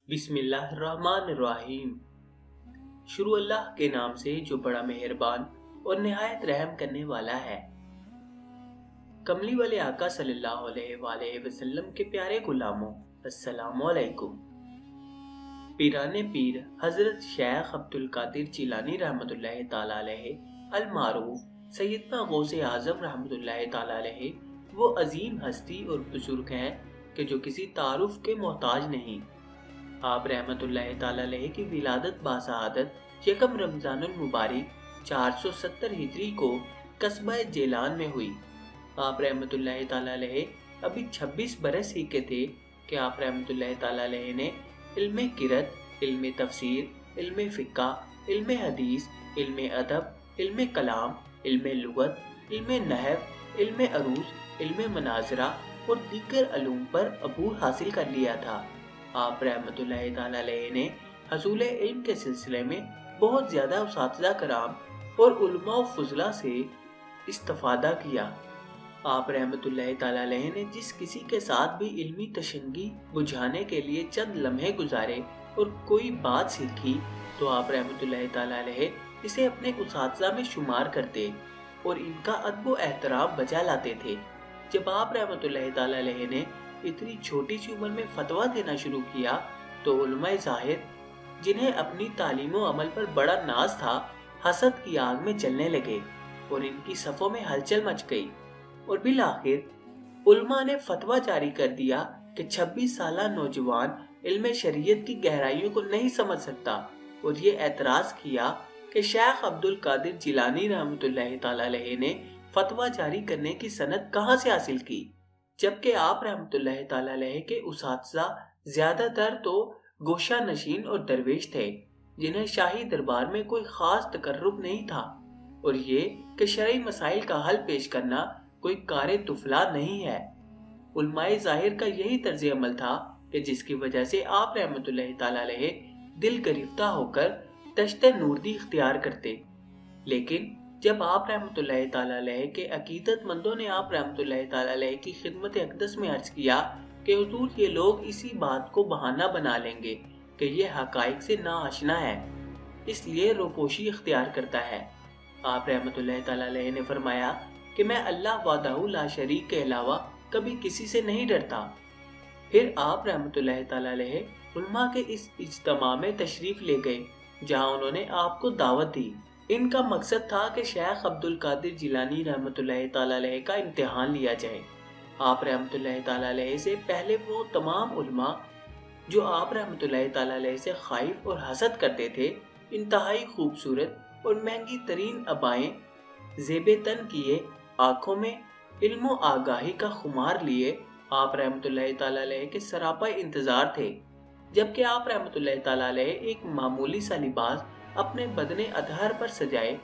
बिस्मिल्लाहिर्रहमानिर्रहीम। शुरू अल्लाह के नाम से जो बड़ा मेहरबान और निहायत रहम करने वाला है। कमली वाले आका सल्लल्लाहु अलैहि वसल्लम के प्यारे गुलामों, अस्सलामु अलैकुम। पीराने पीर हजरत शेख अब्दुल कादिर जिलानी रहमतुल्लाहि ताला अलैहि अल मारूफ सैयदना गौसे आजम रहमतुल्लाहि ताला अलैहि वो अजीम हस्ती और बुजुर्ग हैं कि जो किसी तारुफ के मोहताज नहीं। आप रहमतुल्लाहि ताला अलैहि की विलादत बासआदत यकम रमजानुल मुबारक 470 हिजरी को कस्बा जेलान में हुई। आप रहमतुल्लाहि ताला अलैहि अभी 26 बरस ही के थे कि आप रहमतुल्लाहि ताला अलैहि ने इल्मे किरत, इल्मे तफसीर, इल्मे फिक्का, इल्मे हदीस, इल्मे अदब, इल्मे कलाम, इल्मे लुगत, इल्मे नहव, इल्मे अरूज, इल्मे मनाजरा और दीगर अलूम पर अबूर हासिल कर लिया था। आप रहमतुल्लाहि ताला अलैहि ने हसूल इल्म के सिलसिले में बहुत ज़्यादा उसातिज़ा कराम और उलमा व फुजला से इस्तिफादा किया। आप रहमतुल्लाहि ताला अलैहि ने जिस किसी के साथ भी इल्मी तशंगी बुझाने के लिए चंद लम्हे गुजारे और कोई बात सीखी तो आप रहमतुल्लाहि ताला अलैहि इसे अपने उसातिज़ा में शुमार करते और इनका अदब व एहतराम बजा लाते थे। जब आप रहमतुल्लाहि ताला अलैहि ने इतनी छोटी सी उम्र में फतवा देना शुरू किया तो उलमाए ज़ाहिर, जिन्हें अपनी तालीम व अमल पर बड़ा नाज था, हसद की आग में जलने लगे और इनकी सफ़ों में हलचल मच गई। और बिल आखिर उलमा ने फतवा जारी कर दिया कि 26 साला नौजवान इल्म शरीयत की गहराइयों को नहीं समझ सकता और ये एतराज़ किया कि शेख अब्दुल कादिर जिलानी रहमतुल्लाहि ताला अलैहि ने फतवा जारी करने की सनद कहाँ से हासिल की, जबकि आप रहमतुल्लाहि ताला अलैहि के उसातिज़ा ज़्यादातर तो गोशा नशीन और दरवेश थे, जिन्हें शाही दरबार में कोई ख़ास तकर्रुब नहीं था और ये कि शरई मसाइल का हल पेश करना कोई कारे तुफला नहीं है। उलमाए ज़ाहिर का यही तर्ज अमल था कि जिसकी वजह से आप रहमतुल्लाहि ताला अलैहि दिल गरिफ्ता होकर तश्ते नूरदी इख्तियार करते। लेकिन जब आप रहमतुल्लाहि ताला अलैहि के अकीदतमंदों ने आप रहमतुल्लाहि ताला अलैहि की खिदमत अक़दस में अर्ज किया कि हुजूर, ये लोग इसी बात को बहाना बना लेंगे कि ये हक़ाइक़ से नाआशना है, इसलिए रोपोशी इख्तियार करता है। आप रहमतुल्लाहि ताला अलैहि ने फरमाया कि मैं अल्लाह वहदहू ला शरीक के अलावा कभी किसी से नहीं डरता। फिर आप रहमतुल्लाहि ताला अलैहि उलमा के इस इज्तिमा में तशरीफ़ ले गए जहाँ उन्होंने आपको दावत दी। इनका मकसद था कि शेख अब्दुल कादिर जिलानी रहमतुल्लाहि ताला अलैहि का इम्तिहान लिया जाए। आप रहमतुल्लाहि ताला अलैहि से पहले वो तमाम उलमा जो आप रहमतुल्लाहि ताला अलैहि से खाइफ और हसद करते थे, इंतहाई खूबसूरत और महंगी तरीन अबाएं ज़ेबे तन किए, आँखों में इल्म व आगाही का खुमार लिए आप रहमतुल्लाहि ताला अलैहि के सरापा इंतज़ार थे, जबकि आप रहमतुल्लाहि ताला अलैहि एक मामूली सा लिबास अपने बदने अतहर पर सजाए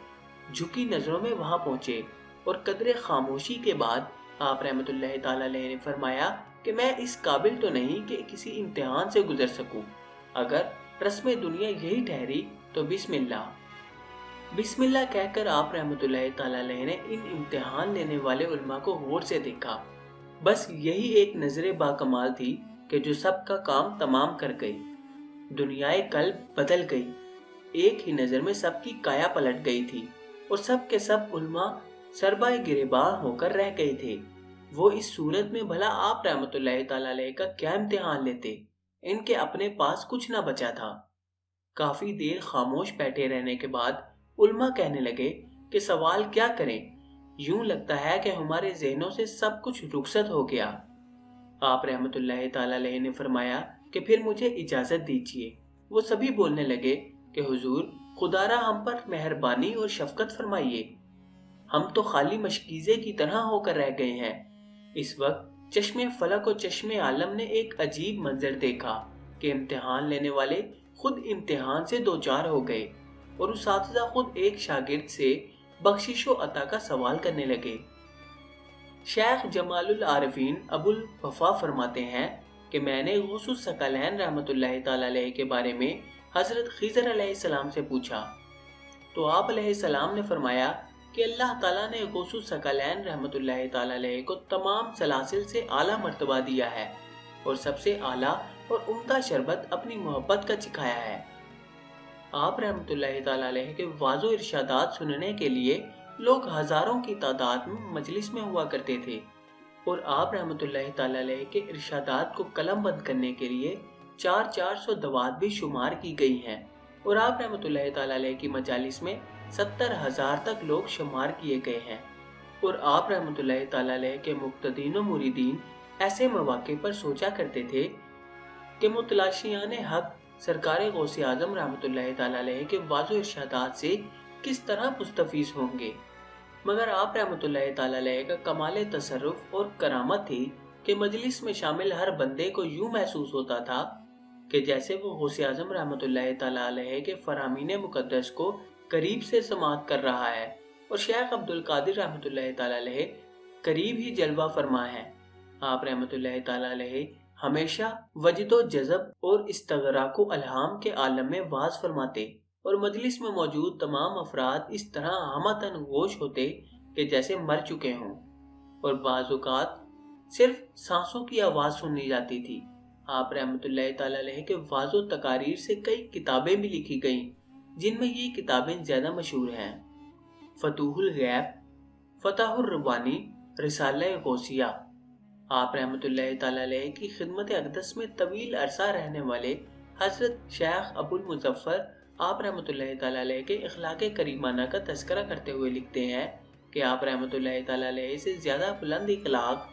झुकी नजरों में वहां पहुंचे और कदरे खामोशी के बाद आप रहमतुल्लाहि ताला अलैहि ने फरमाया कि मैं इस काबिल तो नहीं कि किसी इम्तिहान से गुजर सकूं। अगर रस्म दुनिया यही ठहरी तो बिस्मिल्लाह। बिस्मिल्लाह कहकर आप रहमतुल्लाहि ताला अलैहि ने इन इम्तिहान लेने वाले उलमा को गौर से देखा। बस यही एक नजर बाकमाल थी कि जो सबका काम तमाम कर गई। दुनियाए कल्ब बदल गई। एक ही नजर में सबकी काया पलट गई थी और सब के सब उलमा सरबाए गिरेबान होकर रह गए थे। वो इस सूरत में भला आप रहमतुल्लाहि ताला अलैहि का क्या इम्तिहान लेते? इनके अपने पास कुछ ना बचा था। काफी देर खामोश बैठे रहने के बाद उलमा कहने लगे कि सवाल क्या करें, यूं लगता है कि हमारे ज़हनों से सब कुछ रुखसत हो गया। आप रहमतुल्लाहि ताला अलैहि ने फरमाया कि फिर मुझे इजाज़त दीजिए। वो सभी बोलने लगे कि हुजूर, खुदारा हम पर मेहरबानी और शफकत फरमाइए, हम तो खाली मशकीज़े की तरह होकर रह गए हैं। इस वक्त चश्मे फलक और चश्मे आलम ने एक अजीब मंजर देखा कि इम्तिहान लेने वाले खुद इम्तिहान से दो चार हो गए और उसातिज़ा खुद एक शागिर्द से बख्शिशो अता का सवाल करने लगे। शेख जमालुल आरिफीन अबुल वफा फरमाते हैं कि मैंने गौसुस सकलैन रहमतुल्लाहि ताला अलैहि के बारे में हज़रत खिज़र अलैहिस्सलाम से पूछा तो आप अलैहिस्सलाम ने फरमाया कि अल्लाह ताला ने गौसुस सकलैन रहमतुल्लाहि ताला अलैहि को तमाम सलासिल से आला मर्तबा दिया है और सबसे आला और उम्दा शरबत अपनी मोहब्बत का चिखाया है। आप रहमतुल्लाह ताला अलैह के वाज़ो इरशादात सुनने के लिए लोग हजारों की तादाद में मजलिस में हुआ करते थे और आप रहमतुल्लाह ताला अलैह के इरशादात को कलमबंद करने के लिए 400 दवात भी शुमार की गई हैं और आप रहमतुल्लाह ताला अलैह की मजालिस में 70,000 तक लोग शुमार किए गए हैं। और आप रहमतुल्लाह ताला अलैह के मुक्तदीन व मुरीदीन ऐसे मौके पर सोचा करते थे कि मुतलाशियान हक सरकार गौसे आजम रहमतुल्लाह ताला अलैह के वाज़ो इरशादात से किस तरह मुस्तफीज होंगे, मगर आप रहमतुल्लाह ताला अलैह का कमाल तसर्रुफ और करामत थी कि मजलिस में शामिल हर बंदे को यूं महसूस होता था कि जैसे वो गौसे आजम रहमतुल्लाह ताला अलैह के फरामीन मुकद्दस को करीब से समाअत कर रहा है और शेख अब्दुल कादिर रहमतुल्लाह ताला अलैह करीब ही जलवा फरमा है। आप रहमतुल्लाह ताला अलैह हमेशा वजदो जज़ब और इस्तगराको अलहाम के आलम में वाज फरमाते और मजलिस में मौजूद तमाम अफराद इस तरह हमतन गोश होते कि जैसे मर चुके हों और बाज़ औक़ात सिर्फ सांसों की आवाज़ सुननी जाती थी। आप रहमतुल्लाह ताला अलैह के वाज़ो तकारीर से कई किताबें भी लिखी गईं, जिनमें ये किताबें ज़्यादा मशहूर हैं: फतूहुल गैब, फतहुर रब्बानी, रिसाला गौसिया। आप रहमतुल्लाह ताला अलैह की खिदमत अक़दस में तवील अरसा रहने वाले हज़रत शेख अबुल मुज़फ़्फ़र आप रहमतुल्लाह ताला अलैह के इखलाक़ करीमाना का तज़किरा करते हुए लिखते हैं कि आप रहमतुल्लाह ताला अलैह से ज़्यादा बुलंद इखलाक़,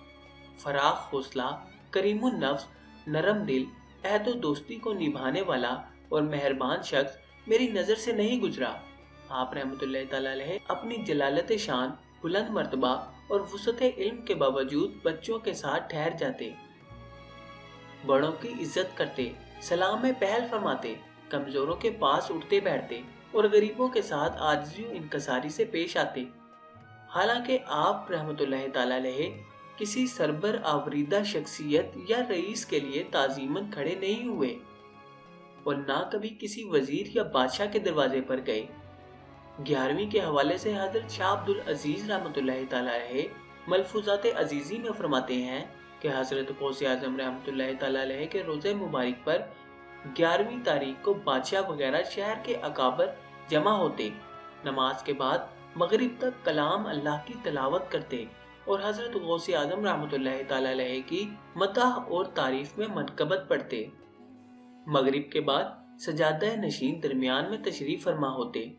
फराख हौसला, करीमुन नफ्स, नरम दिल, अहद दोस्ती को निभाने वाला और मेहरबान शख्स मेरी नज़र से नहीं गुजरा। आप रहमतुल्लाह ताला अलैह अपनी जलालत शान, बुलंद मर्तबा और वुसअत इल्म के बावजूद बच्चों के साथ ठहर जाते, बड़ों की इज्जत करते, सलाम में पहल फरमाते, कमजोरों के पास उठते बैठते और गरीबों के साथ आजिज़ी और इनकसारी से पेश आते। हालांकि आप रहमतुल्लाह ताला अलैह किसी सरबर आवरीदा शख्सियत या रईस के लिए ताजीमन खड़े नहीं हुए और ना कभी किसी वजीर या बादशाह के दरवाजे पर गए। 11वीं के हवाले से हजरत शाह अब्दुल अजीज रहमतुल्लाह ताला अलैह मलफूजात अजीजी में फरमाते हैं कि हजरत गौसे आजम रहमतुल्लाह ताला अलैह के रोज़े मुबारक पर 11वीं तारीख को बादशाह वगैरह शहर के अकाबर जमा होते, नमाज के बाद मगरिब तक कलाम अल्लाह की तिलावत करते और हजरत गौसे आजम रहमतुल्लाह ताला अलैह की मदाह और तारीफ में मनकबत पढ़ते। मगरिब के बाद सजादा नशीन दरमियान में तशरीफ फरमा होते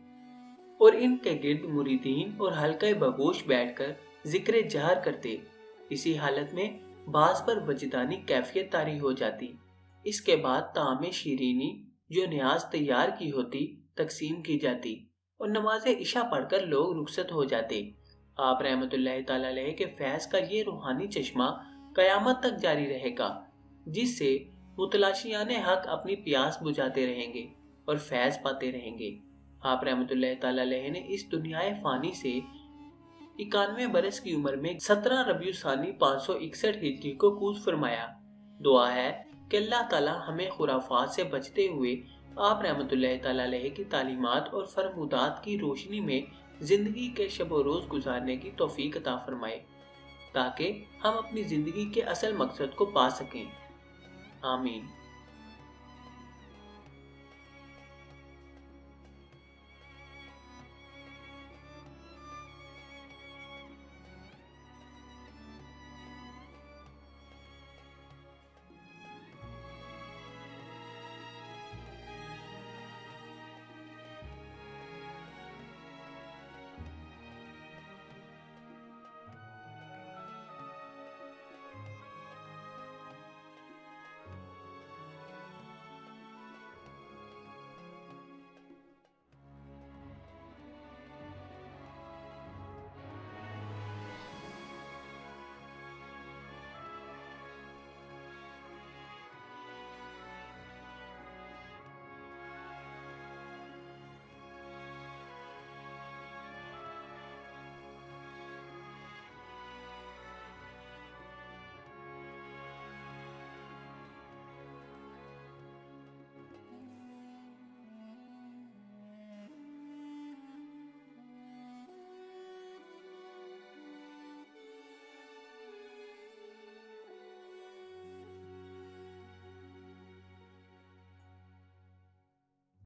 और इनके गिर्द मुरीदीन और हल्का बगोश बैठकर जिक्र जहर करते। इसी हालत में बाज पर वजदानी कैफियत तारी हो जाती। इसके बाद तामे शीरीनी जो न्याज तैयार की होती तकसीम की जाती और नमाज इशा पढ़कर लोग रुखसत हो जाते। आप रहमतुल्लाह ताला अलैह के फैज़ का ये रूहानी चश्मा कयामत तक जारी रहेगा, जिससे मुतलाशियान हक अपनी प्यास बुझाते रहेंगे और फैज़ पाते रहेंगे। आप रहमतुल्लाह ताला अलैह ने इस दुनियाए फानी से 91 बरस की उम्र में 17 रबीउ सानी 561 हिजरी को कूच फरमाया। दुआ है कि अल्लाह ताला हमें खुराफात से बचते हुए आप रहमतुल्लाह ताला अलैह की तालीमात और फरमुदात की रोशनी में जिंदगी के शब व रोज गुजारने की तौफीक अता फरमाए, ताकि हम अपनी जिंदगी के असल मकसद को पा सकें। आमीन।